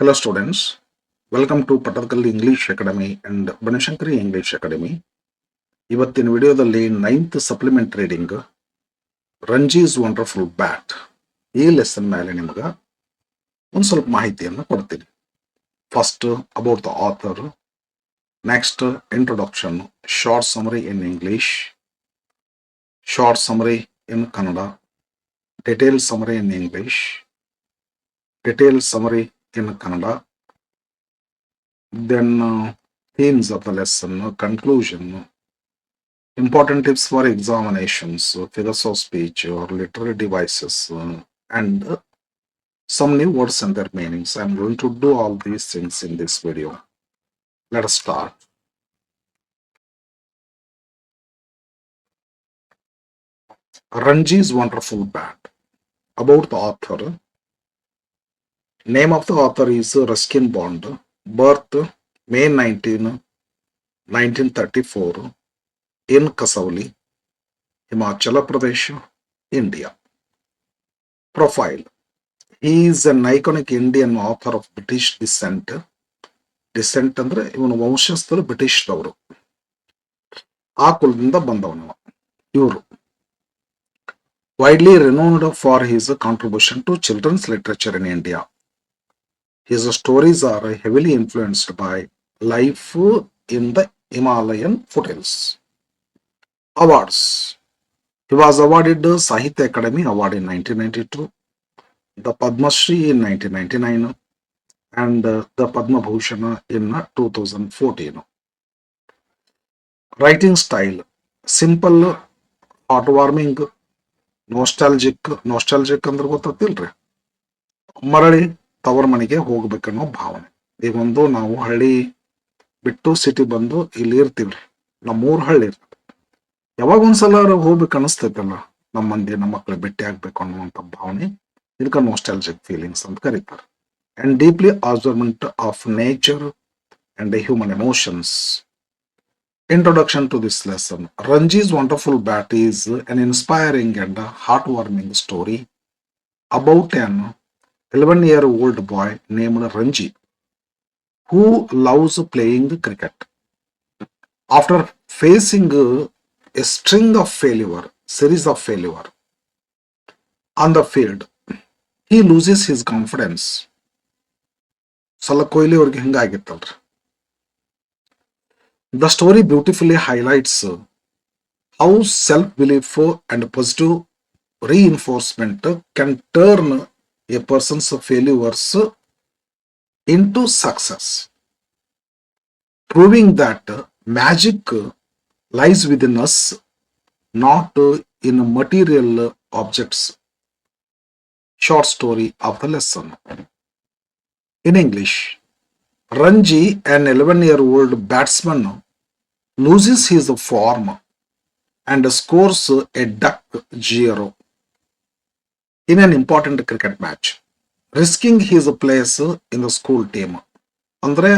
Hello students, welcome to Patarkal English Academy and Banashankari English Academy. ಇವತ್ತಿನ ವಿಡಿಯೋದಲ್ಲಿ 9th supplement reading Ranji's wonderful bat ಈ lesson ಮೇಲೆ ನಿಮಗೆ ಒಂದು ಸ್ವಲ್ಪ ಮಾಹಿತಿಯನ್ನು ಕೊಡ್ತೀನಿ. First about the author, next introduction, short summary in English, short summary in Kannada, detail summary in English, detail summary in Kannada, then themes of the lesson, conclusion, important tips for examinations, figures of speech or literary devices, and some new words and their meanings. I'm going to do all these things in this video. Let us start. Ranji's Wonderful Bat. About the author. Name of the author is Ruskin Bond. Birth May 19, 1934 in Kasauli, Himachal Pradesh, India. Profile. He is an iconic Indian author of British descent. Descent ಅಂದ್ರೆ ಇವನು ವಂಶಸ್ಥರು British ಅವರು, ಆ ಕುಲದಿಂದ ಬಂದವನು ಇವರು. Widely renowned for his contribution to children's literature in India. His stories are heavily influenced by life in the Himalayan foothills. Awards. He was awarded the Sahitya Academy Award in 1992, the Padma Shri in 1999, and the Padma Bhushan in 2014. Writing style. Simple, heartwarming, nostalgic ಅಂದ್ರೆ ಗೊತ್ತಿಲ್ರಿ, ಮರಳಿ ತವರ ಮನೆಗೆ ಹೋಗ್ಬೇಕನ್ನೋ ಭಾವನೆ. ಈಗೊಂದು ನಾವು ಹಳ್ಳಿ ಬಿಟ್ಟು city ಬಂದು ಇಲ್ಲಿ ಇರ್ತೀವ್ರಿ, ನಮ್ಮೂರ್ ಹಳ್ಳಿ ಇರ್ತದೆ. ಯಾವಾಗ ಒಂದ್ಸಲ ಹೋಗ್ಬೇಕು ಅನಿಸ್ತೈತಲ್ಲ, ನಮ್ಮ ಮಂದಿ ನಮ್ಮ ಮಕ್ಕಳು ಭೇಟಿ ಆಗ್ಬೇಕು ಅನ್ನುವಂಥ ಭಾವನೆ, ಇದಕ್ಕೆ ನೋಸ್ಟಾಲ್ಜಿಕ್ ಫೀಲಿಂಗ್ಸ್ ಅಂತ ಕರೀತಾರೆ. And deeply observement of nature and human emotions. Introduction to this lesson. Ranji's Wonderful Bat is an inspiring and heartwarming story about an 11-year-old boy named Ranji who loves playing cricket. After facing a series of failure on the field, he loses his confidence. ಸಲ ಕೊಹ್ಲಿ ಅವ್ರಿಗೆ ಹಿಂಗಾಗಿತ್ತಲ್ರಿ. The story beautifully highlights how self-belief and positive reinforcement can turn a person's failures into success, proving that magic lies within us, not in material objects. Short story of the lesson. In English, Ranji, an 11-year-old batsman, loses his form and scores a duck zero in an important cricket match, risking his place in the school team. ಅಂದ್ರೆ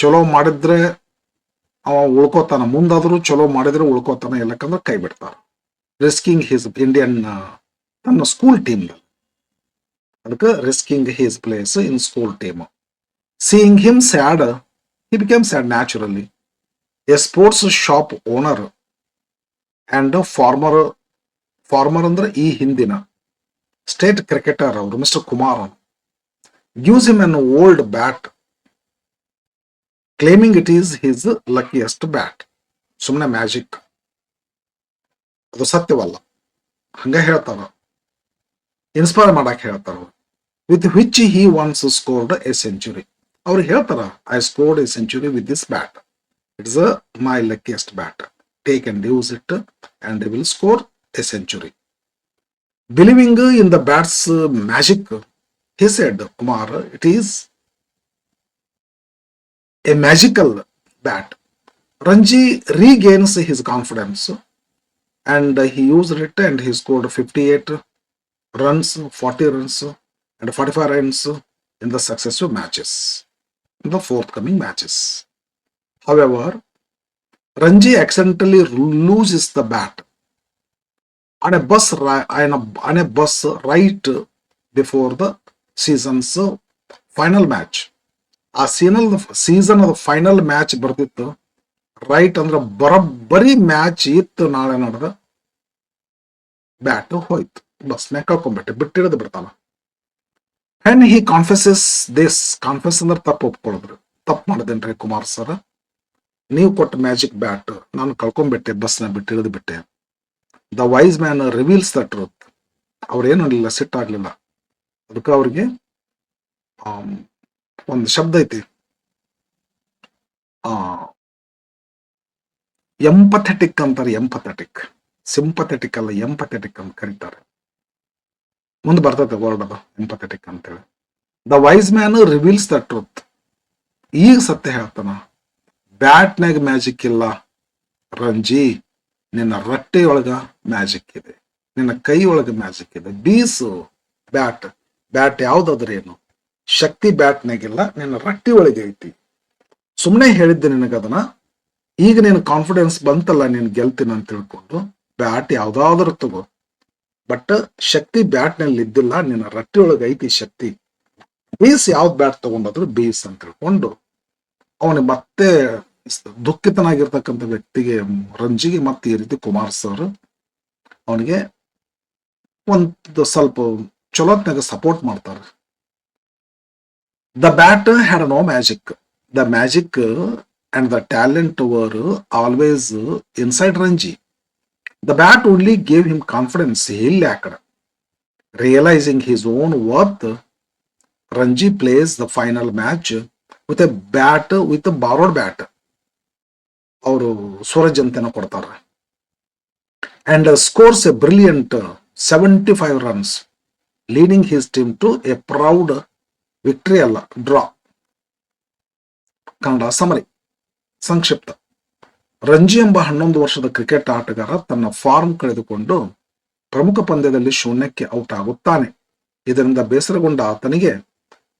ಚಲೋ ಮಾಡಿದ್ರೆ ಅವ ಉಳ್ಕೋತಾನ, ಮುಂದಾದ್ರೂ ಚಲೋ ಮಾಡಿದ್ರೆ ಉಳ್ಕೋತಾನ, ಎಲ್ಲಕ್ಕಂದ್ರೆ ಕೈ ಬಿಡ್ತಾರ. Risking his Indian ತನ್ನ school team, ಅದಕ್ಕೆ risking his place in school team. Seeing him sad, he became sad naturally. A sports shop owner and former ಅಂದ್ರೆ ಈ ಹಿಂದಿನ ಸ್ಟೇಟ್ ಕ್ರಿಕೆಟರ್ ಅವರು mister Kumar gives him an old bat, claiming it is his luckiest bat. ಸುಮ್ಮನೆ magic, ಅದು ಸತ್ಯವಲ್ಲ, ಹಂಗ ಹೇಳ್ತಾರ, inspire ಮಾಡಕ್ ಹೇಳ್ತಾರ. With which he once scored a century. ಅವ್ರು ಹೇಳ್ತಾರ, I scored A century with this bat, it's my luckiest bat, take and use it and will score A century. Believing in the bats magic, he said, Kumar, it is a magical bat. Ranji regains his confidence and he used it and he scored 58 runs, 40 runs and 45 runs in the successive matches, in the forthcoming matches. However, Ranji accidentally loses the bat on a bus right before the season's final match. ಆ season ಅದು final match ಬರ್ತಿತ್ತು. Right ಅಂದ್ರೆ ಬರೋಬ್ಬರಿ match ಇತ್ತು. ನಾಳೆ ನಡೆದ bat ಹೋಯ್ತು, ಬಸ್ನ್ಯಾಗ ಕಳ್ಕೊಂಡ್ಬಿಟ್ಟೆ, ಬಿಟ್ಟಿರೋದು ಬಿಡ್ತಾನ. ಹೆನ್ ಹಿ ಕಾನ್ಫೆಸಸ್ ದಿಸ್, ಕಾನ್ಫೆಸ್ ಅಂದ್ರೆ ತಪ್ಪು ಒಪ್ಕೊಳ್ಳೋದ್ರು, ತಪ್ಪು ಮಾಡಿದೇನ್ರಿ ಕುಮಾರ್ ಸರ್, ನೀವು ಕೊಟ್ಟ ಮ್ಯಾಜಿಕ್ ಬ್ಯಾಟ್ ನಾನು ಕಳ್ಕೊಂಡ್ಬಿಟ್ಟೆ, ಬಸ್ನ ಬಿಟ್ಟಿರೋದು ಬಿಟ್ಟೆ. The wise man reveals the truth. ಅವ್ರೇನಿಲ್ಲ, ಸಿಟ್ಟಾಗ್ಲಿಲ್ಲ. ಅದಕ್ಕೆ ಅವ್ರಿಗೆ ಒಂದು ಶಬ್ದ ಐತಿ, ಎಂಪಥೆಟಿಕ್ ಅಂತಾರೆ. ಎಂಪಥೆಟಿಕ್, ಸಿಂಪಥೆಟಿಕ್ ಅಲ್ಲ, ಎಂಪಥೆಟಿಕ್ ಅಂತ ಕರೀತಾರೆ. ಮುಂದೆ ಬರ್ತೈತೆ ವರ್ಡ್ ಅದು ಎಂಪಥೆಟಿಕ್ ಅಂತೇಳಿ. The wise man reveals the truth. ಈಗ ಸತ್ಯ ಹೇಳ್ತಾನ, ಬ್ಯಾಟ್ನಾಗ ಮ್ಯಾಜಿಕ್ ಇಲ್ಲ ರಂಜಿ, ನಿನ್ನ ರಟ್ಟೆ ಒಳಗ ಮ್ಯಾಜಿಕ್ ಇದೆ, ನಿನ್ನ ಕೈ ಒಳಗ ಮ್ಯಾಜಿಕ್ ಇದೆ. ಬೀಸು ಬ್ಯಾಟ್, ಬ್ಯಾಟ್ ಯಾವ್ದಾದ್ರೇನು, ಶಕ್ತಿ ಬ್ಯಾಟ್ನಾಗಿಲ್ಲ, ನಿನ್ನ ರಟ್ಟಿ ಒಳಗೆ ಐತಿ. ಸುಮ್ಮನೆ ಹೇಳಿದ್ದೆ ನಿನಗದನ್ನ, ಈಗ ನೀನು ಕಾನ್ಫಿಡೆನ್ಸ್ ಬಂತಲ್ಲ, ನೀನು ಗೆಲ್ತೀನಿ ಅಂತ ತಿಳ್ಕೊಂಡು ಬ್ಯಾಟ್ ಯಾವ್ದಾದ್ರು ತಗೋ, ಬಟ್ ಶಕ್ತಿ ಬ್ಯಾಟ್ನಲ್ಲಿ ಇದ್ದಿಲ್ಲ, ನಿನ್ನ ರಟ್ಟಿ ಒಳಗೆ ಐತಿ ಶಕ್ತಿ. ಬೀಸ್ ಯಾವ್ದು ಬ್ಯಾಟ್ ತಗೊಂಡಾದ್ರು ಬೀಸ್ ಅಂತ ತಿಳ್ಕೊಂಡು ಅವನಿಗೆ ಮತ್ತೆ ದುಃಖಿತನಾಗಿರ್ತಕ್ಕಂಥ ವ್ಯಕ್ತಿಗೆ, ರಂಜಿಗೆ ಮತ್ತೆ ಈ ರೀತಿ ಕುಮಾರ್ ಸರ್ ಅವನಿಗೆ ಒಂದು ಸ್ವಲ್ಪ ಚಲೋತ್ನಾಗ ಸಪೋರ್ಟ್ ಮಾಡ್ತಾರೆ. The bat had no magic, the magic and the talent were always inside Ranji. The bat only gave him confidence. Realizing his own worth, Ranji plays the final match with a bat, with a borrowed bat. ಅವರು ಸೂರಜ್ ಅಂತೇನೋ ಕೊಡ್ತಾರೆ. And scores a brilliant 75 runs, leading his team to a proud victory ಅಲ್ಲ, draw. Kannada summary ಸಂಕ್ಷಿಪ್ತ. ರಂಜಿ ಎಂಬ 11 ವರ್ಷದ cricket ಆಟಗಾರ ತನ್ನ form ಕಳೆದುಕೊಂಡು ಪ್ರಮುಖ ಪಂದ್ಯದಲ್ಲಿ ಶೂನ್ಯಕ್ಕೆ ಔಟ್ ಆಗುತ್ತಾನೆ. ಇದರಿಂದ ಬೇಸರಗೊಂಡ ಆತನಿಗೆ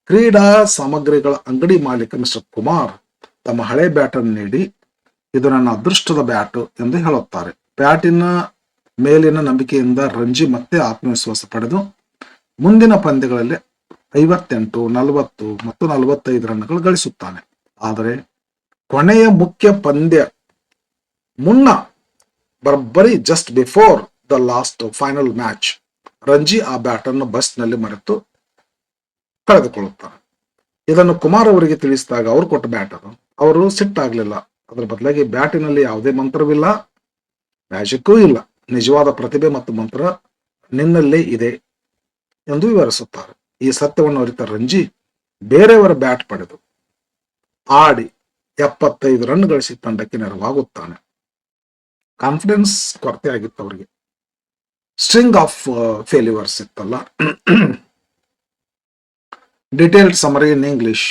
ಕ್ರೀಡಾ ಸಾಮಗ್ರಿಗಳ ಅಂಗಡಿ ಮಾಲೀಕ ಮಿಸ್ಟರ್ ಕುಮಾರ್ ತಮ್ಮ ಹಳೆ ಬ್ಯಾಟ್ ಅನ್ನು ನೀಡಿ, ಇದು ನನ್ನ ಅದೃಷ್ಟದ ಬ್ಯಾಟ್ ಎಂದು ಹೇಳುತ್ತಾರೆ. ಬ್ಯಾಟಿನ ಮೇಲಿನ ನಂಬಿಕೆಯಿಂದ ರಂಜಿ ಮತ್ತೆ ಆತ್ಮವಿಶ್ವಾಸ ಪಡೆದು ಮುಂದಿನ ಪಂದ್ಯಗಳಲ್ಲಿ 58, 40 ಮತ್ತು 45 ರನ್ಗಳು ಗಳಿಸುತ್ತಾನೆ. ಆದರೆ ಕೊನೆಯ ಮುಖ್ಯ ಪಂದ್ಯ ಮುನ್ನ, ಬರೋಬ್ಬರಿ just before the last final match, Ranji ಆ ಬ್ಯಾಟ್ ಅನ್ನು ಬಸ್ನಲ್ಲಿ ಮರೆತು ಕಳೆದುಕೊಳ್ಳುತ್ತಾರೆ. ಇದನ್ನು ಕುಮಾರ್ ಅವರಿಗೆ ತಿಳಿಸಿದಾಗ ಅವರು ಕೊಟ್ಟ ಬ್ಯಾಟ್ ಅದು, ಅವರು ಸಿಟ್ಟಾಗ್ಲಿಲ್ಲ. ಅದರ ಬದಲಾಗಿ ಬ್ಯಾಟಿನಲ್ಲಿ ಯಾವುದೇ ಮಂತ್ರವಿಲ್ಲ, ಮ್ಯಾಜಿಕ್ಕೂ ಇಲ್ಲ, ನಿಜವಾದ ಪ್ರತಿಭೆ ಮತ್ತು ಮಂತ್ರ ನಿನ್ನಲ್ಲೇ ಇದೆ ಎಂದು ವಿವರಿಸುತ್ತಾರೆ. ಈ ಸತ್ಯವನ್ನು ಅರಿತ ರಂಜಿ ಬೇರೆಯವರ ಬ್ಯಾಟ್ ಪಡೆದು ಆಡಿ 75 ರನ್ ಗಳಿಸಿ ತಂಡಕ್ಕೆ ನೆರವಾಗುತ್ತಾನೆ. ಕಾನ್ಫಿಡೆನ್ಸ್ ಕೊರತೆ ಆಗಿತ್ತು ಅವರಿಗೆ, ಸ್ಟ್ರಿಂಗ್ ಆಫ್ ಫೇಲ್ಯೂರ್ಸ್ ಇತ್ತಲ್ಲ. Detailed summary in English.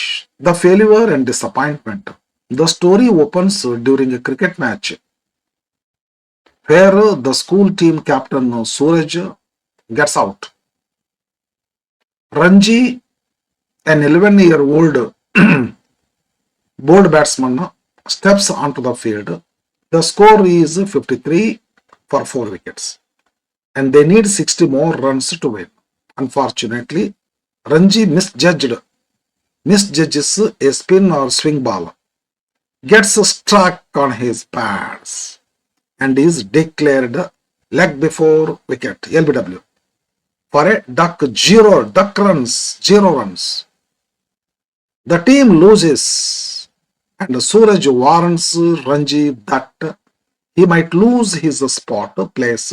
The failure and disappointment. The story opens during A cricket match where the school team captain Suraj gets out. Ranji, an 11-year-old bold batsman, steps onto the field. The score is 53 for 4 wickets and they need 60 more runs to win. Unfortunately, Ranji misjudges a spin or swing ball, gets struck on his pads and is declared leg before wicket, LBW, for a duck runs. The team loses and Suraj warns Ranji that he might lose his place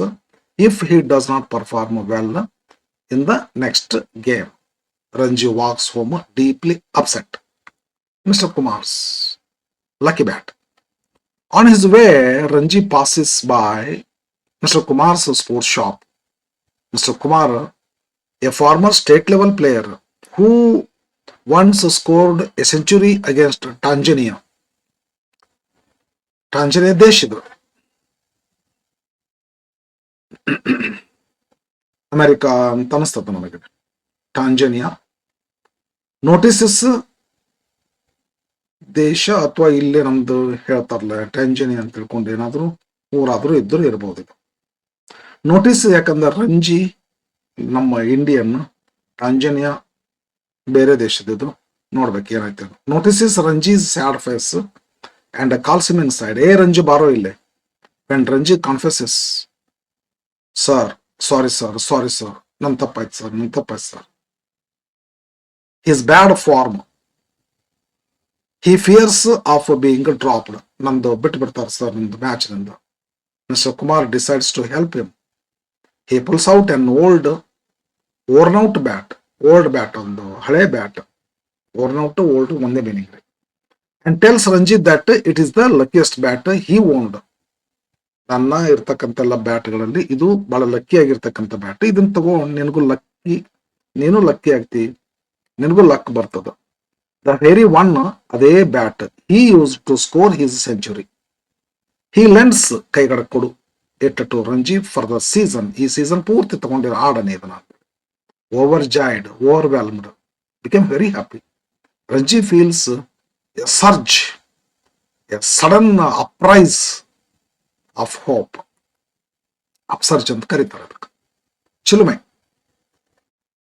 if he does not perform well in the next game. Ranji walks home deeply upset. Mr. Kumar's lucky bat. On his way, Ranji passes by Mr. Kumar's sports shop. Mr. Kumar, a former state-level player who once scored a century against Tanzania. Tanzania ದೇಶದ America ಅಂತ ಅನಿಸ್ತದ ನನಗೆ. Tanzania notices ದೇಶ ಅಥವಾ ಇಲ್ಲೇ ನಮ್ದು ಹೇಳ್ತಾರಲ್ಲ ಟ್ಯಾಂಜಾನಿಯಾ ಅಂತ ತಿಳ್ಕೊಂಡು ಏನಾದ್ರು ಊರಾದ್ರೂ ಇದ್ರೂ ಇರ್ಬೋದು. ಇದು ನೋಟಿಸ್ ಯಾಕಂದ್ರೆ ರಂಜಿ ನಮ್ಮ ಇಂಡಿಯನ್, ಟಾಂಜಾನಿಯಾ ಬೇರೆ ದೇಶದಿದು. ನೋಡ್ಬೇಕು ಏನಾಯ್ತು. Notices Ranji's sad face and calls him inside. Ranju ಬಾರೋ ಇಲ್ಲೇ. When Ranji confesses, sir sorry sir, sorry sir, ನನ್ನ ತಪ್ಪಾಯ್ತು ಸರ್, ನನ್ನ ತಪ್ಪಾಯ್ತು sir. His bad form, he fears of being dropped. ನಂದು ಬಿಟ್ಟು ಬಿಡ್ತಾರೆ ಸರ್ ನಿಮ್ದು ಮ್ಯಾಚ್ ನಿಂದ. Mister Kumar decides to help him. He pulls out an old worn out bat. Old bat, ಒಂದು ಹಳೆ ಬ್ಯಾಟ್. worn out, old ಒಂದೇ ಮೀನಿಂಗ್ ರೀ. and tells Ranjit that it is the luckiest bat he owned. ನನ್ನ ಇರ್ತಕ್ಕಂಥ ಎಲ್ಲ ಬ್ಯಾಟ್ಗಳಲ್ಲಿ ಇದು ಬಹಳ ಲಕ್ಕಿ ಆಗಿರ್ತಕ್ಕಂಥ ಬ್ಯಾಟ್. ಇದನ್ನ ತಗೋ, ನಿನಗೂ ಲಕ್ಕಿ, ನೀನು ಲಕ್ಕಿ ಆಗ್ತಿ, ನಿನಗೂ ಲಕ್ ಬರ್ತದ. The very one, ಅದೇ bat he used to score his century. He lends, ಕೈಗಡ ಕೊಡು, it to Ranji for the season. ಈ ಸೀಸನ್ ಪೂರ್ತಿ ತಗೊಂಡಿರೋ ಆಡನೆ ಇದನ್ನ. Overjoyed, overwhelmed, became very happy. Ranji feels a surge, a sudden uprise of hope. Upsurge ಅಂತ ಕರೀತಾರೆ ಅದಕ್ಕೆ. ಚಿಲುಮೆ.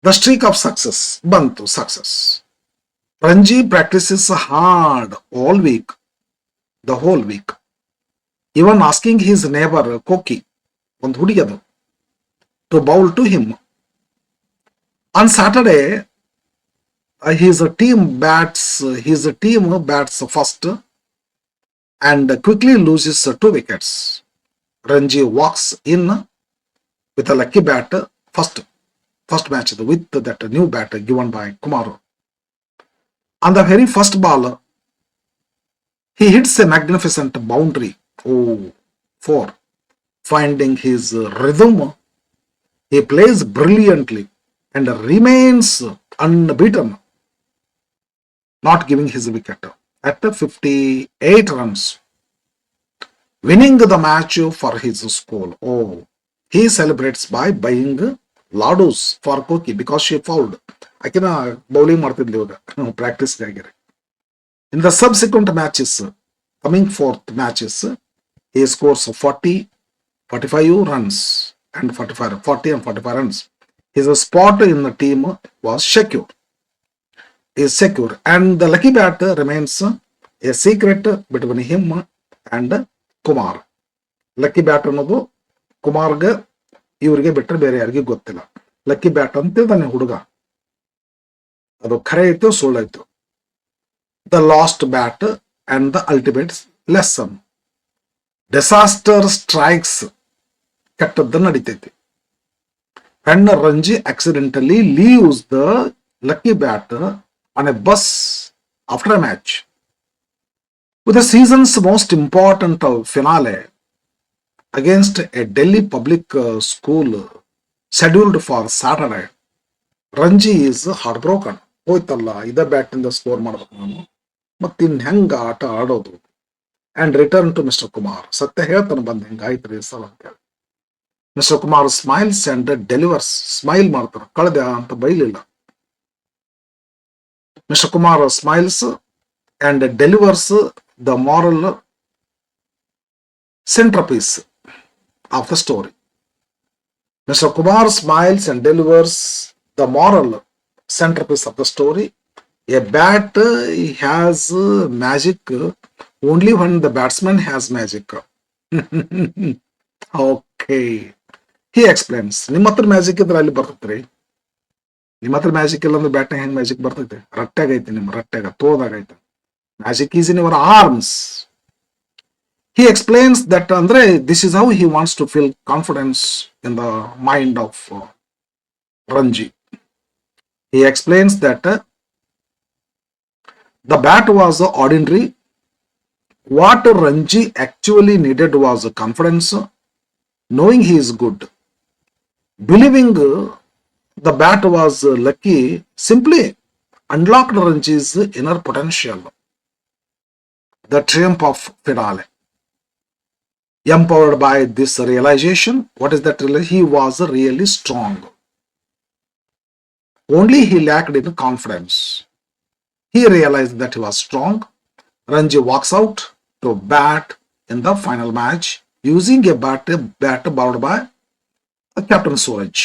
The streak of success ಬಂತು, success. Ranji practices hard all week, the whole week. Even asking his neighbor Koki, ಒಂದು ಹುಡುಗಿ ಅದು, to bowl to him. On Saturday, his team bats first and quickly loses 2 wickets. Ranji walks in with a lucky bat, first match with that new bat given by Kumar. On the very first ball, he hits a magnificent boundary. 4. Finding his rhythm, he plays brilliantly and remains unbeaten, not giving his wicket at 58 runs, winning the match for his school. He celebrates by buying ladus for Koki because she fouled. ಆಕಿನ bowling ಮಾಡ್ತಿದ್ಲಿ ಇವಾಗ practice ಆಗಿರಿ. In the subsequent matches, coming forth matches, he scores 40, 45 runs and 40 and 45 runs. His spot in the team was secure, and the lucky bat remains a secret between him and Kumar. Lucky bat ಅನ್ನೋದು ಕುಮಾರ್ಗೆ ಇವರಿಗೆ ಬಿಟ್ಟರೆ ಬೇರೆ ಯಾರಿಗೆ ಗೊತ್ತಿಲ್ಲ. Lucky bat ಅಂತಿದ್ದಾನೆ ಹುಡುಗ, ಅದು ಖರೆ ಐತು ಸುಳ್ಳಾಯ್ತು. The last bat and the ultimate lesson. Disaster strikes, ಕೆಟ್ಟದ್ದು ನಡೀತೈತಿ. when Ranji accidentally leaves the lucky bat on a bus after a match. With the season's most important finale against a Delhi public school scheduled for Saturday, Ranji is heartbroken. ಹೋಯ್ತಲ್ಲ, ಇದ bat ಇಂದ score ಮಾಡ್ಬೇಕು ನಾನು, ಮತ್ತಿನ್ ಹೆಂಗ ಆಟ ಆಡೋದು. And return to mister Kumar. ಸತ್ಯ ಹೇಳ್ತಾನೆ ಬಂದ್ ಹಿಂಗಾಯ್ತ್ರಿ ಸಲ ಅಂತ ಹೇಳಿ. Mister Kumar smiles and delivers. Smile ಮಾಡ್ತಾರೆ, ಕಳೆದ ಅಂತ ಬೈಲಿಲ್ಲ. Mister Kumar smiles and delivers the moral centerpiece of the story. Mr. Kumar smiles and delivers the moral centerpiece of the story. A bat has magic only when the batsman has magic. Okay. He explains. ನಿಮ್ಮ ಹತ್ರ magic ಇದ್ರೆ ಅಲ್ಲಿ ಬರ್ತೈತ್ರಿ. ನಿಮ್ಮ ಹತ್ರ magic ಇಲ್ಲ ಅಂದ್ರೆ ಬ್ಯಾಟ್ನಾಗ ಹೆಂಗ್ ಮ್ಯಾಜಿಕ್ ಬರ್ತೈತೆ? ರಟ್ಟಾಗೈತಿ, ನಿಮ್ಮ ರಟ್ಟಾಗ ತೋದಾಗೈತೆ. Magic is in your arms. He explains that andre this is how he wants to feel confidence in the mind of Ranji. He explains that the bat was ordinary. What Ranji actually needed was confidence, knowing he is good. Believing the bat was lucky simply unlocked Ranji's inner potential. The triumph of finale. Empowered by this realization, what is that? He was really strong. Only he lacked in confidence. He realized that he was strong. Ranji walks out to bat in the final match using a bat bowled by Captain Suraj.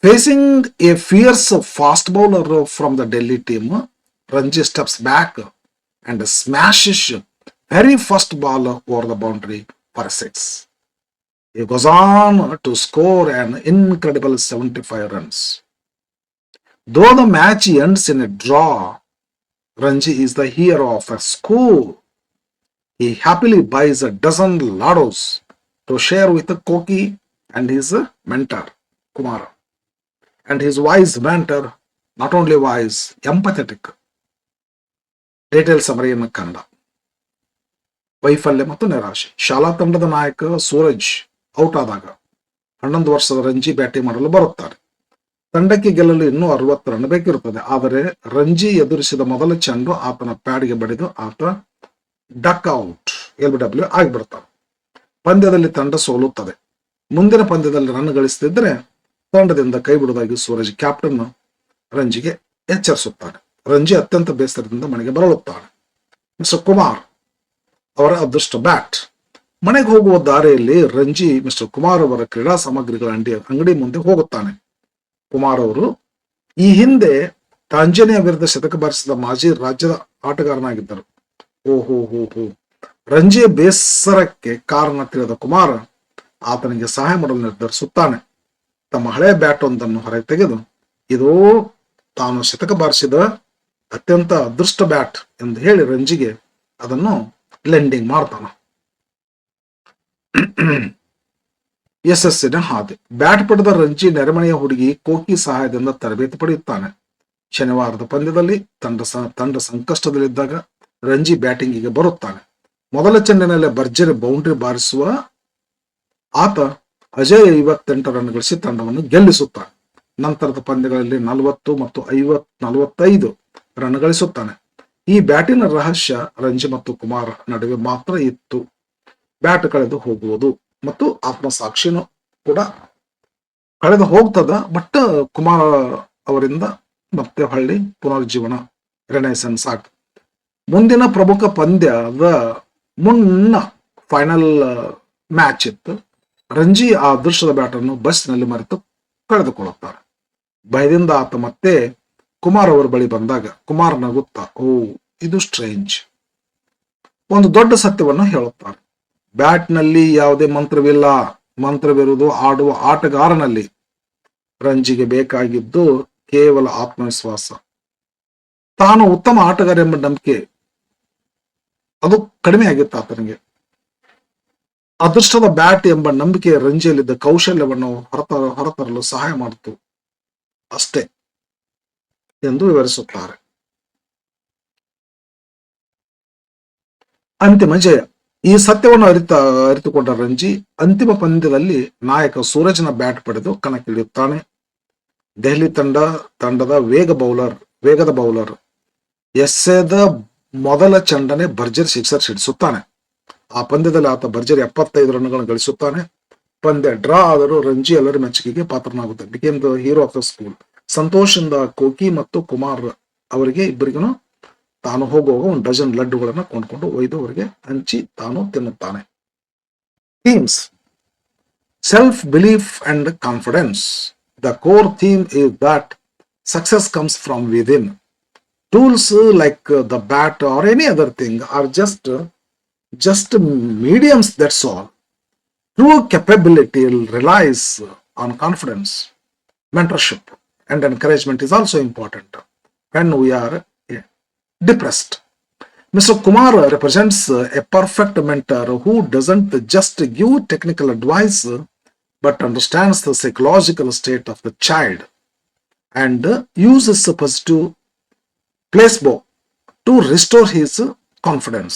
Facing a fierce fast bowler from the Delhi team, Ranji steps back and smashes very first ball over the boundary for a six. He goes on to score an incredible 75 runs. Though the match ends in a draw, Ranji is the hero of a school. He happily buys a dozen lados to share with Koki and his mentor, Kumar. And his wise mentor, not only wise, empathetic. Detail ಸಮರಿಯನ್ನು ಕನ್ನಡ. ವೈಫಲ್ಯ ಮತ್ತು ನಿರಾಶೆ. ಶಾಲಾ ತಂಡದ ನಾಯಕ Suraj out ಆದಾಗ 11 ವರ್ಷದ Ranji batting ಮಾಡಲು ಬರುತ್ತಾರೆ. ತಂಡಕ್ಕೆ ಗೆಲ್ಲಲು ಇನ್ನೂ 60 ರನ್ ಬೇಕಿರುತ್ತದೆ. ಆದರೆ ರಂಜಿ ಎದುರಿಸಿದ ಮೊದಲ ಚೆಂಡು ಆತನ ಪ್ಯಾಡ್ಗೆ ಬಡಿದು ಆತ ಡಕ್ ಔಟ್ LBW ಆಗಿಬಿಡ್ತಾನೆ. ಪಂದ್ಯದಲ್ಲಿ ತಂಡ ಸೋಲುತ್ತದೆ. ಮುಂದಿನ ಪಂದ್ಯದಲ್ಲಿ ರನ್ ಗಳಿಸದಿದ್ದರೆ ತಂಡದಿಂದ ಕೈ ಬಿಡುವುದಾಗಿ ಸೂರಜ್ ಕ್ಯಾಪ್ಟನ್ ರಂಜಿಗೆ ಎಚ್ಚರಿಸುತ್ತಾನೆ. ರಂಜಿ ಅತ್ಯಂತ ಬೇಸರದಿಂದ ಮನೆಗೆ ಬರಳುತ್ತಾನೆ. ಮಿಸ್ಟರ್ ಕುಮಾರ್ ಅವರ ಅದೃಷ್ಟ ಬ್ಯಾಟ್. ಮನೆಗೆ ಹೋಗುವ ದಾರಿಯಲ್ಲಿ ರಂಜಿ ಮಿಸ್ಟರ್ ಕುಮಾರ್ ಅವರ ಕ್ರೀಡಾ ಸಾಮಗ್ರಿಗಳ ಅಂಗಡಿ ಮುಂದೆ ಹೋಗುತ್ತಾನೆ. ಕುಮಾರ್ ಅವರು ಈ ಹಿಂದೆ ತಾಂಜಾನಿಯಾ ವಿರುದ್ಧ ಶತಕ ಬಾರಿಸಿದ ಮಾಜಿ ರಾಜ್ಯದ ಆಟಗಾರನಾಗಿದ್ದರು. ಓಹೋ. ರಂಜಿಯ ಬೇಸರಕ್ಕೆ ಕಾರಣ ತಿಳಿದ ಕುಮಾರ್ ಆತನಿಗೆ ಸಹಾಯ ಮಾಡಲು ನಿರ್ಧರಿಸುತ್ತಾನೆ. ತಮ್ಮ ಹಳೆಯ ಬ್ಯಾಟ್ ಒಂದನ್ನು ಹೊರಗೆ ತೆಗೆದು ಇದು ತಾನು ಶತಕ ಬಾರಿಸಿದ ಅತ್ಯಂತ ಅದೃಷ್ಟ ಬ್ಯಾಟ್ ಎಂದು ಹೇಳಿ ರಂಜಿಗೆ ಅದನ್ನು ಲೆಂಡಿಂಗ್ ಮಾಡ್ತಾನೆ. ಯಶಸ್ಸಿನ ಹಾದಿ. ಬ್ಯಾಟ್ ಪಡೆದ ರಂಜಿ ನೆರೆಮನೆಯ ಹುಡುಗಿ ಕೋಕಿ ಸಹಾಯದಿಂದ ತರಬೇತಿ ಪಡೆಯುತ್ತಾನೆ. ಶನಿವಾರದ ಪಂದ್ಯದಲ್ಲಿ ತಂಡ ಸಂಕಷ್ಟದಲ್ಲಿದ್ದಾಗ ರಂಜಿ ಬ್ಯಾಟಿಂಗಿಗೆ ಬರುತ್ತಾನೆ. ಮೊದಲ ಚೆಂಡಿನಲ್ಲೇ ಭರ್ಜರಿ ಬೌಂಡ್ರಿ ಬಾರಿಸುವ ಆತ ಅಜಯ್ 58 ರನ್ ಗಳಿಸಿ ತಂಡವನ್ನು ಗೆಲ್ಲಿಸುತ್ತಾನೆ. ನಂತರದ ಪಂದ್ಯಗಳಲ್ಲಿ 40 ಮತ್ತು 45 ರನ್ ಗಳಿಸುತ್ತಾನೆ. ಈ ಬ್ಯಾಟಿನ ರಹಸ್ಯ ರಂಜಿ ಮತ್ತು ಕುಮಾರ್ ನಡುವೆ ಮಾತ್ರ ಇತ್ತು. ಬ್ಯಾಟ್ ಕಳೆದು ಹೋಗುವುದು ಮತ್ತು ಆತ್ಮಸಾಕ್ಷಿನೂ ಕೂಡ ಕಳೆದು ಹೋಗ್ತದ. ಬಟ್ ಕುಮಾರ್ ಅವರಿಂದ ಮತ್ತೆ ಹೊಳ್ಳಿ ಪುನರ್ಜೀವನ ರೆನೈಸೆನ್ಸ್ ಆಗ್ತದೆ. ಮುಂದಿನ ಪ್ರಮುಖ ಪಂದ್ಯದ ಮುನ್ನ ಫೈನಲ್ ಮ್ಯಾಚ್ ಇತ್ತು. ರಂಜಿ ಆ ಅದೃಷ್ಟದ ಬ್ಯಾಟನ್ನು ಬಸ್ನಲ್ಲಿ ಮರೆತು ಕಳೆದುಕೊಳ್ಳುತ್ತಾರೆ. ಭಯದಿಂದ ಆತ ಮತ್ತೆ ಕುಮಾರ್ ಅವರ ಬಳಿ ಬಂದಾಗ ಕುಮಾರ್ ನಗುತ್ತಾ, ಇದು ಸ್ಟ್ರೇಂಜ್, ಒಂದು ದೊಡ್ಡ ಸತ್ಯವನ್ನು ಹೇಳುತ್ತಾರೆ. ಬ್ಯಾಟ್ನಲ್ಲಿ ಯಾವುದೇ ಮಂತ್ರವಿಲ್ಲ, ಮಂತ್ರವಿರುವುದು ಆಡುವ ಆಟಗಾರನಲ್ಲಿ. ರಂಜಿಗೆ ಬೇಕಾಗಿದ್ದು ಕೇವಲ ಆತ್ಮವಿಶ್ವಾಸ. ತಾನು ಉತ್ತಮ ಆಟಗಾರ ಎಂಬ ನಂಬಿಕೆ ಅದು ಕಡಿಮೆ ಆಗಿತ್ತು ಆತನಿಗೆ. ಅದೃಷ್ಟದ ಬ್ಯಾಟ್ ಎಂಬ ನಂಬಿಕೆ ರಂಜಿಯಲ್ಲಿದ್ದ ಕೌಶಲ್ಯವನ್ನು ಹೊರತರಲು ಸಹಾಯ ಮಾಡಿತು ಅಷ್ಟೇ ಎಂದು ವಿವರಿಸುತ್ತಾರೆ. ಅಂತಿಮ ಜಯ. ಈ ಸತ್ಯವನ್ನು ಅರಿತುಕೊಂಡ ರಂಜಿ ಅಂತಿಮ ಪಂದ್ಯದಲ್ಲಿ ನಾಯಕ ಸೂರಜ್ನ ಬ್ಯಾಟ್ ಪಡೆದು ಕಣಕ್ಕಿಳಿಯುತ್ತಾನೆ. ದೆಹಲಿ ತಂಡದ ವೇಗದ ಬೌಲರ್ ಎಸೆದ ಮೊದಲ ಚೆಂಡನೆ ಭರ್ಜರಿ ಸಿಕ್ಸರ್ ಸಿಡಿಸುತ್ತಾನೆ. ಆ ಪಂದ್ಯದಲ್ಲಿ ಆತ ಭರ್ಜರಿ 75 ರನ್ಗಳನ್ನು ಗಳಿಸುತ್ತಾನೆ. ಪಂದ್ಯ ಡ್ರಾ ಆದರೂ ರಂಜಿ ಎಲ್ಲರ ಮೆಚ್ಚುಗೆಗೆ ಪಾತ್ರನಾಗುತ್ತೆ. Became the hero of the school. ಸಂತೋಷದಿಂದ ಕೋಕಿ ಮತ್ತು ಕುಮಾರ್ ಅವರಿಗೆ ಇಬ್ಬರಿಗೂ ತಾನು ಹೋಗುವಾಗ 1 ಡಜನ್ ಲಡ್ಡುಗಳನ್ನು ಕೊಂಡ್ಕೊಂಡು ಒಯ್ದು ಅವರಿಗೆ ಹಂಚಿ ತಾನು ತಿನ್ನುತ್ತಾನೆ. Themes: self belief and confidence. The core theme is that success comes from within. Tools like the bat or any other thing are just mediums, that's all. True capability relies on confidence. Mentorship and encouragement is also important when we are depressed. Mr. Kumar represents a perfect mentor who doesn't just give technical advice but understands the psychological state of the child and uses a positive placebo to restore his confidence.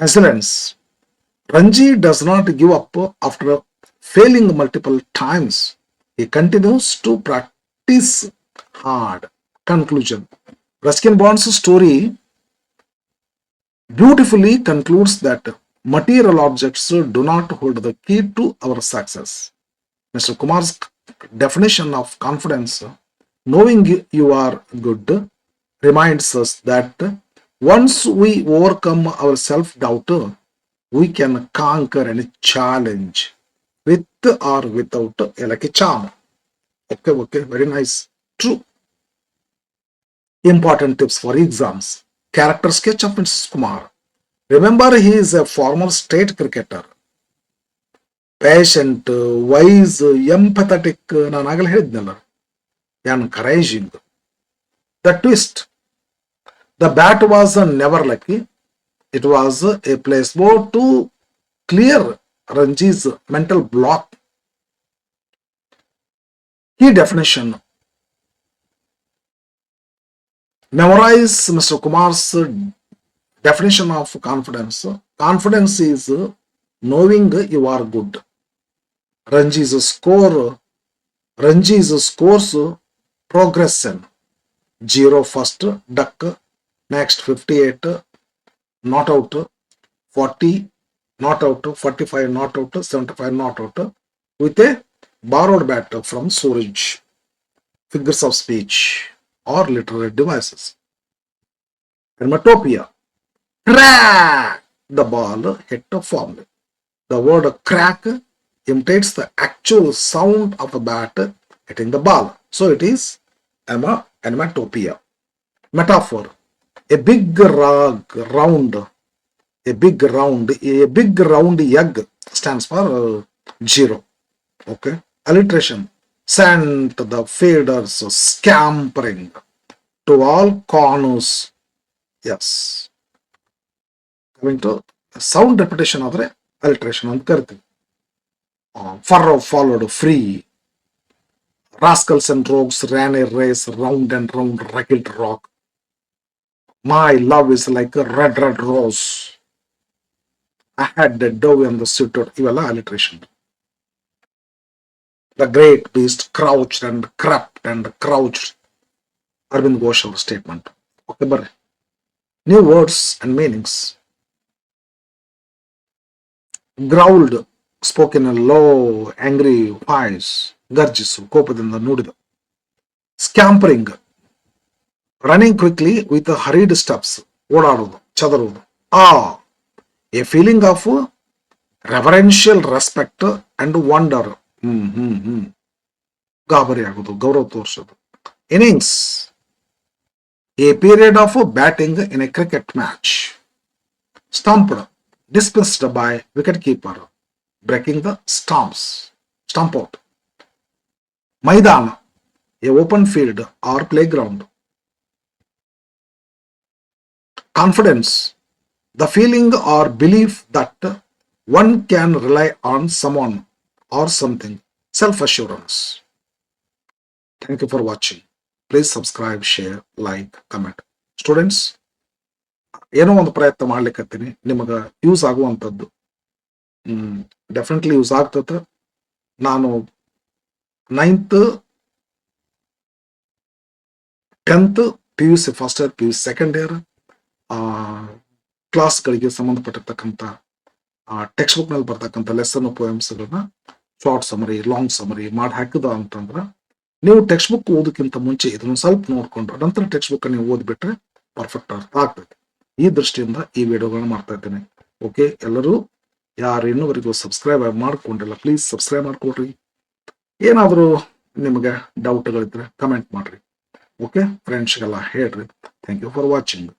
Resilience. Ranji does not give up after failing multiple times. He continues to practice hard. Conclusion. Ruskin Bond's story beautifully concludes that material objects do not hold the key to our success. Mr. Kumar's definition of confidence, knowing you are good, reminds us that once we overcome our self-doubt, we can conquer any challenge with or without a lucky charm. Okay, very nice. True. Important tips for exams. Character sketch of Mrs. Kumar. Remember, he is a former state cricketer. Patient, wise, empathetic, ನಾನು ಆಗಲೇ ಹೇಳಿದ್ನಲ್ಲ, encouraging. The twist. The bat was never lucky. It was a placebo to clear Ranji's mental block. Key definition. Memorize Mr. Kumar's definition of confidence. Confidence is knowing you are good. Ranji's scores progression. 0 first, duck, next 58, not out, 40, not out, 45, not out, 75, not out, with a borrowed bat from Suraj. Figures of speech or literary devices. Hermetopia. Crack! The ball hit a formula. The word crack imitates the actual sound of the bat hitting the ball. So it is Hermetopia. Metaphor. A big round egg stands for 0. Okay. Alliteration. Sent the faders scampering to all corners. Yes. Coming to sound repetition ಆದರೆ alliteration ಅಂತ ಕರಿತೀವಿ. Furrow followed free. Rascals and rogues ran a race round and round rugged rock. My love is like a red rose. I had the dove and the suitor. ಇವೆಲ್ಲ alliteration. The great beast crouched and crept and crouched. Arvind Ghosh statement. Okay, ಬರ್ರಿ. New words and meanings. Growled, spoke in a low, angry voice. ಗರ್ಜಿಸು, ಕೋಪದಿಂದ ನುಡಿದ. Scampering, running quickly with hurried steps. ಓಡಾಡುವುದು, ಚದರುವುದು. A feeling of reverential respect and wonder. ಗಾಬರಿ ಆಗೋದು, ಗೌರವ ತೋರಿಸೋದು. Innings, a period of batting in a cricket match. Stumped, dismissed by wicketkeeper, breaking the stump out. Maidana, a open field or playground. Confidence, the feeling or belief that one can rely on someone or something. Self-assurance. Thank you for watching. Please subscribe, share, like, comment. Students, ಏನೋ ಒಂದು ಪ್ರಯತ್ನ ಮಾಡ್ಲಿಕ್ಕತ್ತೀನಿ, ನಿಮಗೆ use ಆಗುವಂಥದ್ದು. Definitely use ಆಗ್ತದೆ. ನಾನು 9th 10th PUC first year, PUC second year ಕ್ಲಾಸ್ಗಳಿಗೆ ಸಂಬಂಧಪಟ್ಟಿರ್ತಕ್ಕಂಥ text book ನಲ್ಲಿ ಬರ್ತಕ್ಕಂಥ ಲೆಸನ್ ಪೋಯಮ್ಸ್ಗಳನ್ನ ಶಾರ್ಟ್ ಸಮರಿ, ಲಾಂಗ್ ಸಮರಿ ಮಾಡಿ ಹಾಕಿದ ಅಂತಂದ್ರೆ, ನೀವು ಟೆಕ್ಸ್ಟ್ ಬುಕ್ ಓದಕ್ಕಿಂತ ಮುಂಚೆ ಇದನ್ನು ಸ್ವಲ್ಪ ನೋಡ್ಕೊಂಡು ನಂತರ ಟೆಕ್ಸ್ಟ್ ಬುಕ್ ನೀವು ಓದ್ಬಿಟ್ರೆ ಪರ್ಫೆಕ್ಟ್ ಅರ್ಥ ಆಗ್ತದೆ. ಈ ದೃಷ್ಟಿಯಿಂದ ಈ ವಿಡಿಯೋಗಳನ್ನ ಮಾಡ್ತಾ ಇದ್ದೇನೆ. ಓಕೆ, ಎಲ್ಲರೂ ಯಾರು ಇನ್ನೂವರೆಗೂ ಸಬ್ಸ್ಕ್ರೈಬ್ ಮಾಡ್ಕೊಂಡಿಲ್ಲ, ಪ್ಲೀಸ್ ಸಬ್ಸ್ಕ್ರೈಬ್ ಮಾಡ್ಕೊಡ್ರಿ. ಏನಾದರೂ ನಿಮಗೆ ಡೌಟ್ಗಳಿದ್ರೆ ಕಮೆಂಟ್ ಮಾಡ್ರಿ. ಓಕೆ, ಫ್ರೆಂಡ್ಸ್ಗೆಲ್ಲ ಹೇಳ್ರಿ. Thank you for watching.